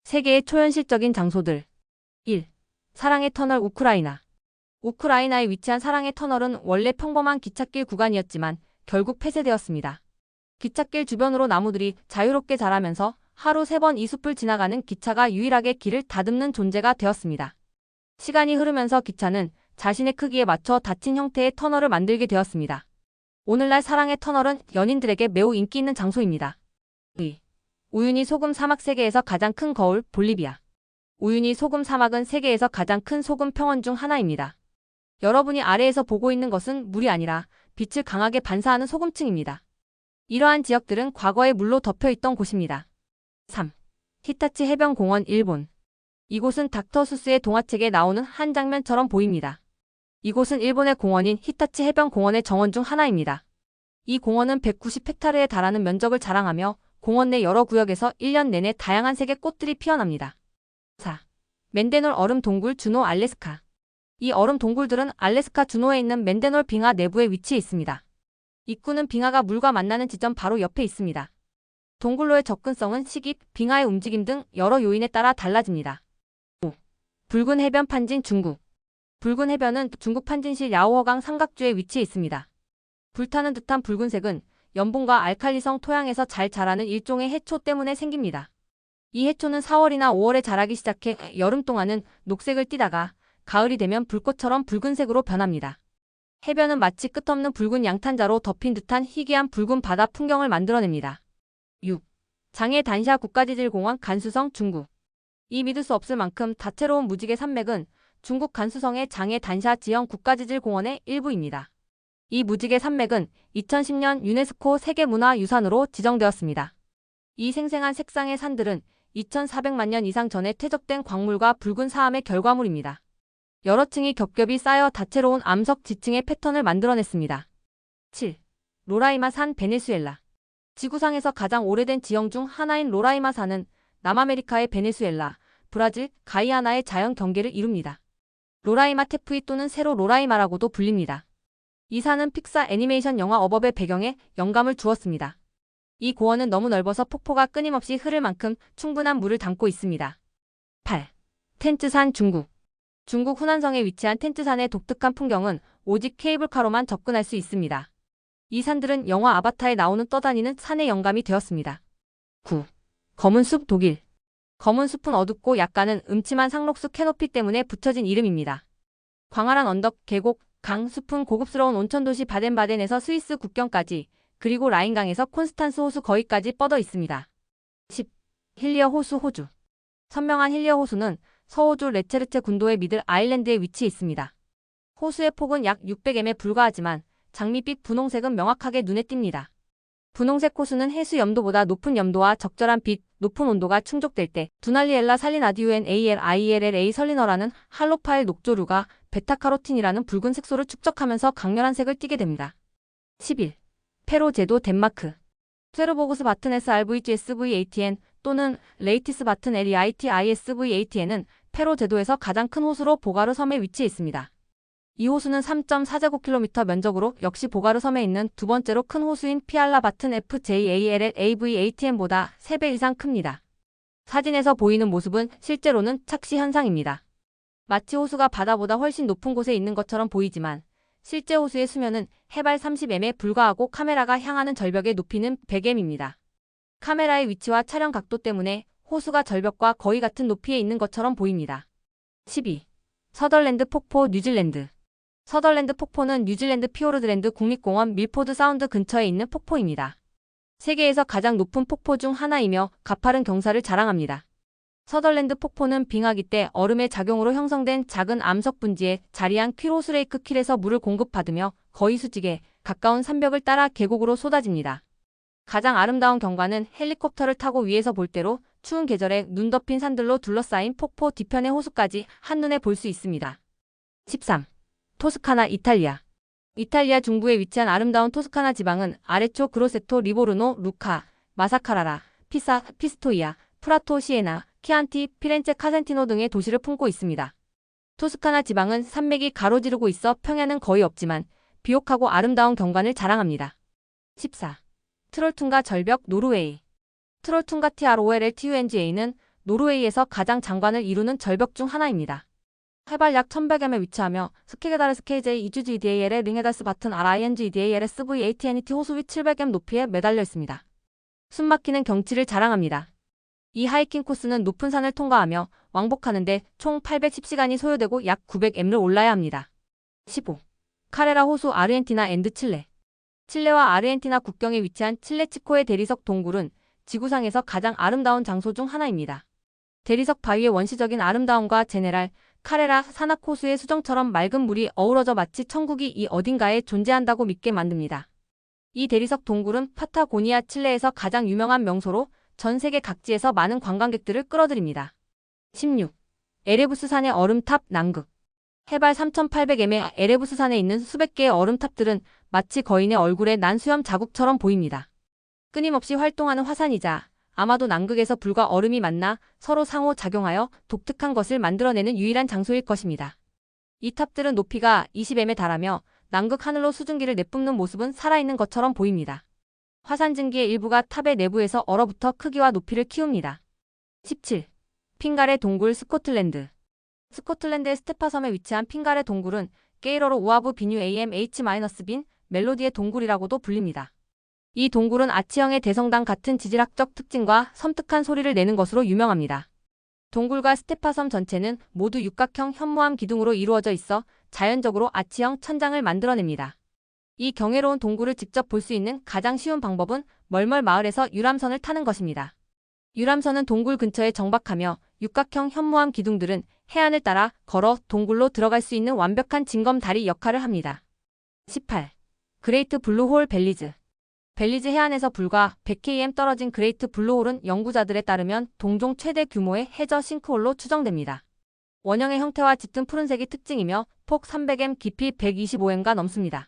세계의 초현실적인 장소들. 1. 사랑의 터널 우크라이나. 우크라이나에 위치한 사랑의 터널은 원래 평범한 기찻길 구간이었지만 결국 폐쇄되었습니다. 기찻길 주변으로 나무들이 자유롭게 자라면서 하루 3번 이 숲을 지나가는 기차가 유일하게 길을 다듬는 존재가 되었습니다. 시간이 흐르면서 기차는 자신의 크기에 맞춰 닫힌 형태의 터널을 만들게 되었습니다. 오늘날 사랑의 터널은 연인들에게 매우 인기 있는 장소입니다. 2. 우유니 소금 사막. 세계에서 가장 큰 거울 볼리비아. 우유니 소금 사막은 세계에서 가장 큰 소금 평원 중 하나입니다. 여러분이 아래에서 보고 있는 것은 물이 아니라 빛을 강하게 반사하는 소금층입니다. 이러한 지역들은 과거에 물로 덮여 있던 곳입니다. 3. 히타치 해변공원. 일본. 이곳은 닥터 수스의 동화책에 나오는 한 장면처럼 보입니다. 이곳은 일본의 공원인 히타치 해변공원의 정원 중 하나입니다. 이 공원은 190헥타르에 달하는 면적을 자랑하며 공원 내 여러 구역에서 1년 내내 다양한 색의 꽃들이 피어납니다. 4. 맨데놀 얼음 동굴. 주노 알래스카. 이 얼음 동굴들은 알래스카 주노에 있는 맨데놀 빙하 내부에 위치해 있습니다. 입구는 빙하가 물과 만나는 지점 바로 옆에 있습니다. 동굴로의 접근성은 시기, 빙하의 움직임 등 여러 요인에 따라 달라집니다. 5. 붉은 해변 판진. 중국. 붉은 해변은 중국 판진시 야오허강 삼각주에 위치해 있습니다. 불타는 듯한 붉은색은 염분과 알칼리성 토양에서 잘 자라는 일종의 해초 때문에 생깁니다. 이 해초는 4월이나 5월에 자라기 시작해 여름 동안은 녹색을 띠다가 가을이 되면 불꽃처럼 붉은색으로 변합니다. 해변은 마치 끝없는 붉은 양탄자로 덮인 듯한 희귀한 붉은 바다 풍경을 만들어냅니다. 6. 장해 단샤 국가지질공원. 간수성. 중국. 이 믿을 수 없을 만큼 다채로운 무지개 산맥은 중국 간수성의 장해 단샤 지형 국가지질공원의 일부입니다. 이 무지개 산맥은 2010년 유네스코 세계문화유산으로 지정되었습니다. 이 생생한 색상의 산들은 2400만 년 이상 전에 퇴적된 광물과 붉은 사암의 결과물입니다. 여러 층이 겹겹이 쌓여 다채로운 암석 지층의 패턴을 만들어냈습니다. 7. 로라이마 산. 베네수엘라. 지구상에서 가장 오래된 지형 중 하나인 로라이마 산은 남아메리카의 베네수엘라, 브라질, 가이아나의 자연 경계를 이룹니다. 로라이마 테프이 또는 세로 로라이마라고도 불립니다. 이 산은 픽사 애니메이션 영화 어법의 배경에 영감을 주었습니다. 이 고원은 너무 넓어서 폭포가 끊임없이 흐를 만큼 충분한 물을 담고 있습니다. 8. 텐츠산. 중국. 중국 후난성에 위치한 텐츠산의 독특한 풍경은 오직 케이블카로만 접근할 수 있습니다. 이 산들은 영화 아바타에 나오는 떠다니는 산의 영감이 되었습니다. 9. 검은 숲. 독일. 검은 숲은 어둡고 약간은 음침한 상록수 캐노피 때문에 붙여진 이름입니다. 광활한 언덕, 계곡, 강, 숲은 고급스러운 온천도시 바덴바덴에서 스위스 국경까지, 그리고 라인강에서 콘스탄스 호수 거기까지 뻗어 있습니다. 10. 힐리어 호수. 호주. 선명한 힐리어 호수는 서호주 레체르체 군도의 미들 아일랜드에 위치해 있습니다. 호수의 폭은 약 600m에 불과하지만 장밋빛 분홍색은 명확하게 눈에 띕니다. 분홍색 호수는 해수 염도보다 높은 염도와 적절한 빛, 높은 온도가 충족될 때 두날리엘라 살리나디우엔 ALILLA 설리너라는 할로파일 녹조류가 베타카로틴이라는 붉은 색소를 축적하면서 강렬한 색을 띠게 됩니다. 11. 페로 제도. 덴마크. 쇠르보그스 바튼 SRVGSVATN 또는 레이티스 바튼 LEITISVATN은 페로 제도에서 가장 큰 호수로 보가르 섬에 위치해 있습니다. 이 호수는 3.4제곱킬로미터 면적으로 역시 보가르 섬에 있는 두 번째로 큰 호수인 피알라 바튼 FJALLAVATN보다 3배 이상 큽니다. 사진에서 보이는 모습은 실제로는 착시 현상입니다. 마치 호수가 바다보다 훨씬 높은 곳에 있는 것처럼 보이지만 실제 호수의 수면은 해발 30m에 불과하고 카메라가 향하는 절벽의 높이는 100m입니다. 카메라의 위치와 촬영 각도 때문에 호수가 절벽과 거의 같은 높이에 있는 것처럼 보입니다. 12. 서덜랜드 폭포. 뉴질랜드. 서덜랜드 폭포는 뉴질랜드 피오르드랜드 국립공원 밀포드 사운드 근처에 있는 폭포입니다. 세계에서 가장 높은 폭포 중 하나이며 가파른 경사를 자랑합니다. 서덜랜드 폭포는 빙하기 때 얼음의 작용으로 형성된 작은 암석 분지에 자리한 퀴로스레이크 킬에서 물을 공급받으며 거의 수직에 가까운 산벽을 따라 계곡으로 쏟아집니다. 가장 아름다운 경관은 헬리콥터를 타고 위에서 볼 때로 추운 계절에 눈 덮인 산들로 둘러싸인 폭포 뒤편의 호수까지 한눈에 볼 수 있습니다. 13. 토스카나. 이탈리아. 이탈리아 중부에 위치한 아름다운 토스카나 지방은 아레초, 그로세토, 리보르노, 루카, 마사카라라, 피사, 피스토이아, 프라토, 시에나, 키안티, 피렌체, 카센티노 등의 도시를 품고 있습니다. 토스카나 지방은 산맥이 가로지르고 있어 평야는 거의 없지만 비옥하고 아름다운 경관을 자랑합니다. 14. 트롤퉁가 절벽. 노르웨이. 트롤퉁가 TROLLTUNGA는 노르웨이에서 가장 장관을 이루는 절벽 중 하나입니다. 해발 약 1100m에 위치하며 스케게다르스 KJ 이주지 EDAL의 링헤다스 바튼 RING EDAL SVATNET 호수 위 700m 높이에 매달려 있습니다. 숨막히는 경치를 자랑합니다. 이 하이킹 코스는 높은 산을 통과하며 왕복하는데 총 810시간이 소요되고 약 900m를 올라야 합니다. 15. 카레라 호수 아르헨티나 앤드 칠레. 칠레와 아르헨티나 국경에 위치한 칠레치코의 대리석 동굴은 지구상에서 가장 아름다운 장소 중 하나입니다. 대리석 바위의 원시적인 아름다움과 제네랄 카레라 산악 호수의 수정처럼 맑은 물이 어우러져 마치 천국이 이 어딘가에 존재한다고 믿게 만듭니다. 이 대리석 동굴은 파타고니아 칠레에서 가장 유명한 명소로 전 세계 각지에서 많은 관광객들을 끌어들입니다. 16. 에레부스 산의 얼음탑 남극. 해발 3,800m의 에레부스 산에 있는 수백 개의 얼음탑들은 마치 거인의 얼굴에 난 수염 자국처럼 보입니다. 끊임없이 활동하는 화산이자 아마도 남극에서 불과 얼음이 만나 서로 상호작용하여 독특한 것을 만들어내는 유일한 장소일 것입니다. 이 탑들은 높이가 20m에 달하며 남극 하늘로 수증기를 내뿜는 모습은 살아있는 것처럼 보입니다. 화산 증기의 일부가 탑의 내부에서 얼어붙어 크기와 높이를 키웁니다. 17. 핑가레 동굴 스코틀랜드. 스코틀랜드의 스테파섬에 위치한 핑가레 동굴은 게일어로 오하브 비뉴 AMH-빈 멜로디의 동굴이라고도 불립니다. 이 동굴은 아치형의 대성당 같은 지질학적 특징과 섬뜩한 소리를 내는 것으로 유명합니다. 동굴과 스테파섬 전체는 모두 육각형 현무암 기둥으로 이루어져 있어 자연적으로 아치형 천장을 만들어냅니다. 이 경이로운 동굴을 직접 볼 수 있는 가장 쉬운 방법은 멀멀 마을에서 유람선을 타는 것입니다. 유람선은 동굴 근처에 정박하며 육각형 현무암 기둥들은 해안을 따라 걸어 동굴로 들어갈 수 있는 완벽한 징검다리 역할을 합니다. 18. 그레이트 블루홀 벨리즈. 벨리즈 해안에서 불과 100km 떨어진 그레이트 블루홀은 연구자들에 따르면 동종 최대 규모의 해저 싱크홀로 추정됩니다. 원형의 형태와 짙은 푸른색이 특징이며 폭 300m, 깊이 125m가 넘습니다.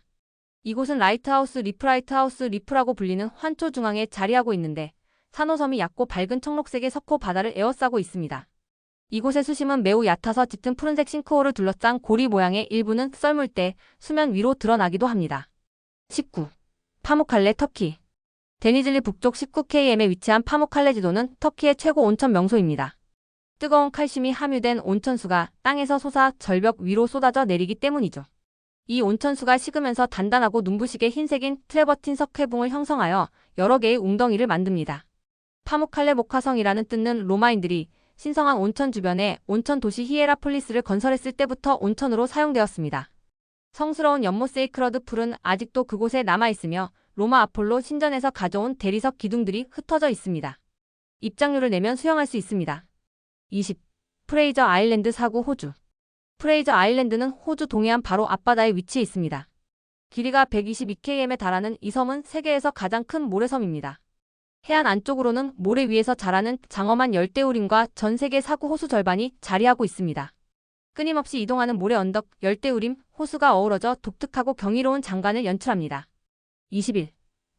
이곳은 라이트하우스 리프라고 불리는 환초 중앙에 자리하고 있는데 산호섬이 얕고 밝은 청록색의 석호 바다를 에워싸고 있습니다. 이곳의 수심은 매우 얕아서 짙은 푸른색 싱크홀을 둘러싼 고리 모양의 일부는 썰물 때 수면 위로 드러나기도 합니다. 19. 파무칼레 터키. 데니즐리 북쪽 19km에 위치한 파무칼레 지도는 터키의 최고 온천 명소입니다. 뜨거운 칼슘이 함유된 온천수가 땅에서 솟아 절벽 위로 쏟아져 내리기 때문이죠. 이 온천수가 식으면서 단단하고 눈부시게 흰색인 트레버틴 석회붕을 형성하여 여러 개의 웅덩이를 만듭니다. 파무칼레 목화성이라는 뜻은 로마인들이 신성한 온천 주변에 온천 도시 히에라폴리스를 건설했을 때부터 온천으로 사용되었습니다. 성스러운 연못 세이크러드 풀은 아직도 그곳에 남아있으며 로마 아폴로 신전에서 가져온 대리석 기둥들이 흩어져 있습니다. 입장료를 내면 수영할 수 있습니다. 20. 프레이저 아일랜드 사구 호주. 프레이저 아일랜드는 호주 동해안 바로 앞바다에 위치해 있습니다. 길이가 122km에 달하는 이 섬은 세계에서 가장 큰 모래섬입니다. 해안 안쪽으로는 모래 위에서 자라는 장엄한 열대우림과 전 세계 사구 호수 절반이 자리하고 있습니다. 끊임없이 이동하는 모래 언덕, 열대우림, 호수가 어우러져 독특하고 경이로운 장관을 연출합니다. 21.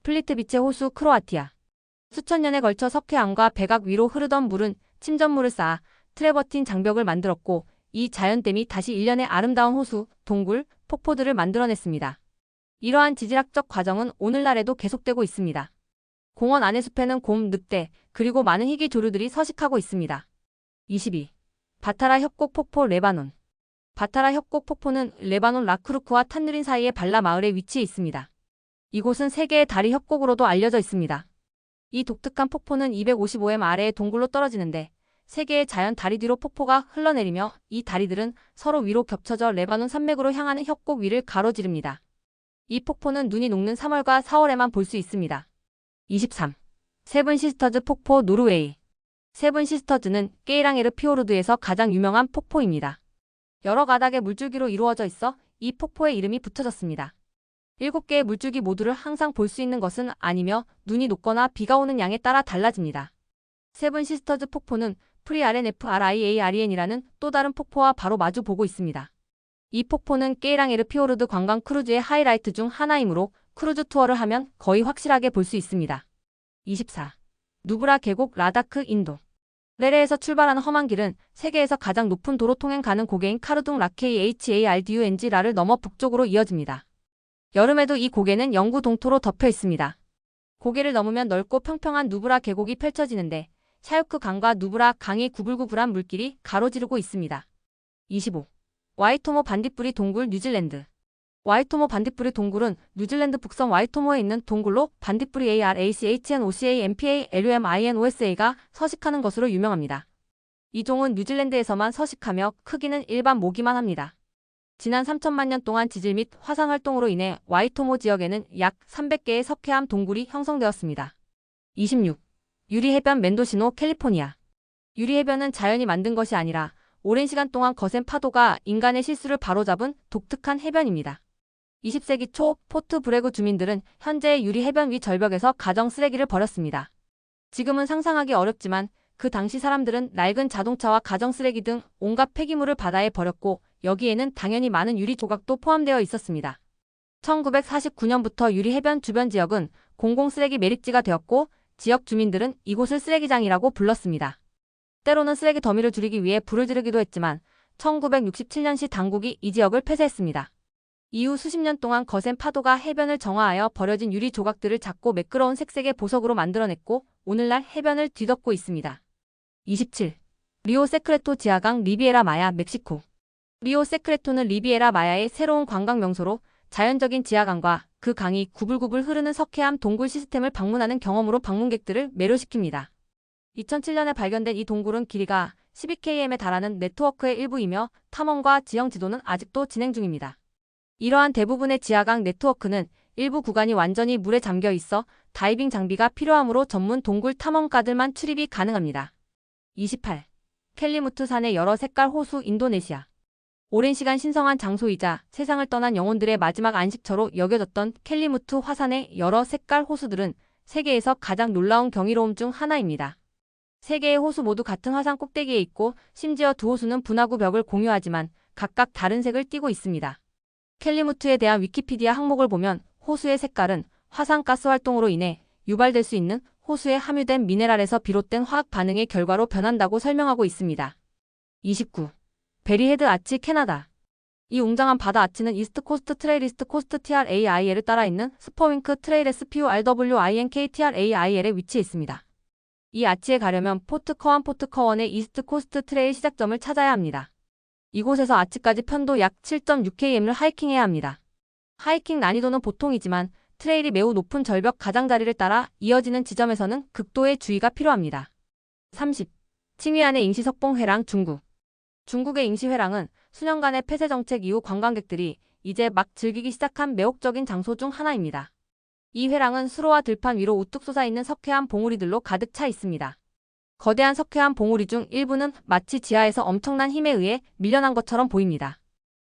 플리트비체 호수 크로아티아. 수천 년에 걸쳐 석회암과 백악 위로 흐르던 물은 침전물을 쌓아 트레버틴 장벽을 만들었고 이 자연댐이 다시 일련의 아름다운 호수, 동굴, 폭포들을 만들어냈습니다. 이러한 지질학적 과정은 오늘날에도 계속되고 있습니다. 공원 안의 숲에는 곰, 늑대, 그리고 많은 희귀 조류들이 서식하고 있습니다. 22. 바타라 협곡 폭포 레바논. 바타라 협곡 폭포는 레바논 라크루크와 탄누린 사이의 발라 마을에 위치해 있습니다. 이곳은 세계의 다리 협곡으로도 알려져 있습니다. 이 독특한 폭포는 255m 아래의 동굴로 떨어지는데 세 개의 자연 다리 뒤로 폭포가 흘러내리며 이 다리들은 서로 위로 겹쳐져 레바논 산맥으로 향하는 협곡 위를 가로지릅니다. 이 폭포는 눈이 녹는 3월과 4월에만 볼 수 있습니다. 23. 세븐 시스터즈 폭포 노르웨이. 세븐 시스터즈는 게이랑에르 피오르드에서 가장 유명한 폭포입니다. 여러 가닥의 물줄기로 이루어져 있어 이 폭포의 이름이 붙여졌습니다. 7개의 물줄기 모두를 항상 볼 수 있는 것은 아니며 눈이 녹거나 비가 오는 양에 따라 달라집니다. 세븐 시스터즈 폭포는 프리아렌FRIAREN이라는 또 다른 폭포와 바로 마주 보고 있습니다. 이 폭포는 게이랑에르 피오르드 관광 크루즈의 하이라이트 중 하나이므로 크루즈 투어를 하면 거의 확실하게 볼 수 있습니다. 24. 누브라 계곡 라다크 인도. 레레에서 출발하는 험한 길은 세계에서 가장 높은 도로 통행 가능 고개인 카르둥 라케이 HARDUNG라를 넘어 북쪽으로 이어집니다. 여름에도 이 고개는 영구 동토로 덮여 있습니다. 고개를 넘으면 넓고 평평한 누브라 계곡이 펼쳐지는데 샤유크 강과 누브라 강이 구불구불한 물길이 가로지르고 있습니다. 25. 와이토모 반딧불이 동굴 뉴질랜드. 와이토모 반딧불이 동굴은 뉴질랜드 북섬 와이토모에 있는 동굴로 반딧불이 ARACHNOCAMPALUMINOSA가 서식하는 것으로 유명합니다. 이 종은 뉴질랜드에서만 서식하며 크기는 일반 모기만 합니다. 지난 3천만 년 동안 지질 및 화산 활동으로 인해 와이토모 지역에는 약 300개의 석회암 동굴이 형성되었습니다. 26. 유리해변 멘도시노 캘리포니아. 유리해변은 자연이 만든 것이 아니라 오랜 시간 동안 거센 파도가 인간의 실수를 바로잡은 독특한 해변입니다. 20세기 초 포트 브레그 주민들은 현재의 유리해변 위 절벽에서 가정 쓰레기를 버렸습니다. 지금은 상상하기 어렵지만 그 당시 사람들은 낡은 자동차와 가정 쓰레기 등 온갖 폐기물을 바다에 버렸고 여기에는 당연히 많은 유리 조각도 포함되어 있었습니다. 1949년부터 유리해변 주변 지역은 공공쓰레기 매립지가 되었고 지역 주민들은 이곳을 쓰레기장이라고 불렀습니다. 때로는 쓰레기 더미를 줄이기 위해 불을 지르기도 했지만 1967년시 당국이 이 지역을 폐쇄했습니다. 이후 수십 년 동안 거센 파도가 해변을 정화하여 버려진 유리 조각들을 작고 매끄러운 색색의 보석으로 만들어냈고 오늘날 해변을 뒤덮고 있습니다. 27. 리오 세크레토 지하강 리비에라 마야 멕시코. 리오 세크레토는 리비에라 마야의 새로운 관광 명소로 자연적인 지하강과 그 강이 구불구불 흐르는 석회암 동굴 시스템을 방문하는 경험으로 방문객들을 매료시킵니다. 2007년에 발견된 이 동굴은 길이가 12km에 달하는 네트워크의 일부이며 탐험과 지형 지도는 아직도 진행 중입니다. 이러한 대부분의 지하강 네트워크는 일부 구간이 완전히 물에 잠겨 있어 다이빙 장비가 필요하므로 전문 동굴 탐험가들만 출입이 가능합니다. 28. 켈리무트 산의 여러 색깔 호수 인도네시아. 오랜 시간 신성한 장소이자 세상을 떠난 영혼들의 마지막 안식처로 여겨졌던 켈리무트 화산의 여러 색깔 호수들은 세계에서 가장 놀라운 경이로움 중 하나입니다. 세 개의 호수 모두 같은 화산 꼭대기에 있고 심지어 두 호수는 분화구 벽을 공유하지만 각각 다른 색을 띠고 있습니다. 켈리무트에 대한 위키피디아 항목을 보면 호수의 색깔은 화산가스 활동으로 인해 유발될 수 있는 호수에 함유된 미네랄에서 비롯된 화학 반응의 결과로 변한다고 설명하고 있습니다. 29. 베리헤드 아치 캐나다. 이 웅장한 바다 아치는 이스트 코스트 트레일 이스트 코스트 TRAIL을 따라 있는 스퍼윙크 트레일 SPORWINK TRAIL에 위치해 있습니다. 이 아치에 가려면 포트 커원의 이스트 코스트 트레일 시작점을 찾아야 합니다. 이곳에서 아치까지 편도 약 7.6km를 하이킹해야 합니다. 하이킹 난이도는 보통이지만 트레일이 매우 높은 절벽 가장자리를 따라 이어지는 지점에서는 극도의 주의가 필요합니다. 30. 칭위안의 임시석봉회랑 중국. 중국의 임시회랑은 수년간의 폐쇄 정책 이후 관광객들이 이제 막 즐기기 시작한 매혹적인 장소 중 하나입니다. 이 회랑은 수로와 들판 위로 우뚝 솟아있는 석회암 봉우리들로 가득 차 있습니다. 거대한 석회암 봉우리 중 일부는 마치 지하에서 엄청난 힘에 의해 밀려난 것처럼 보입니다.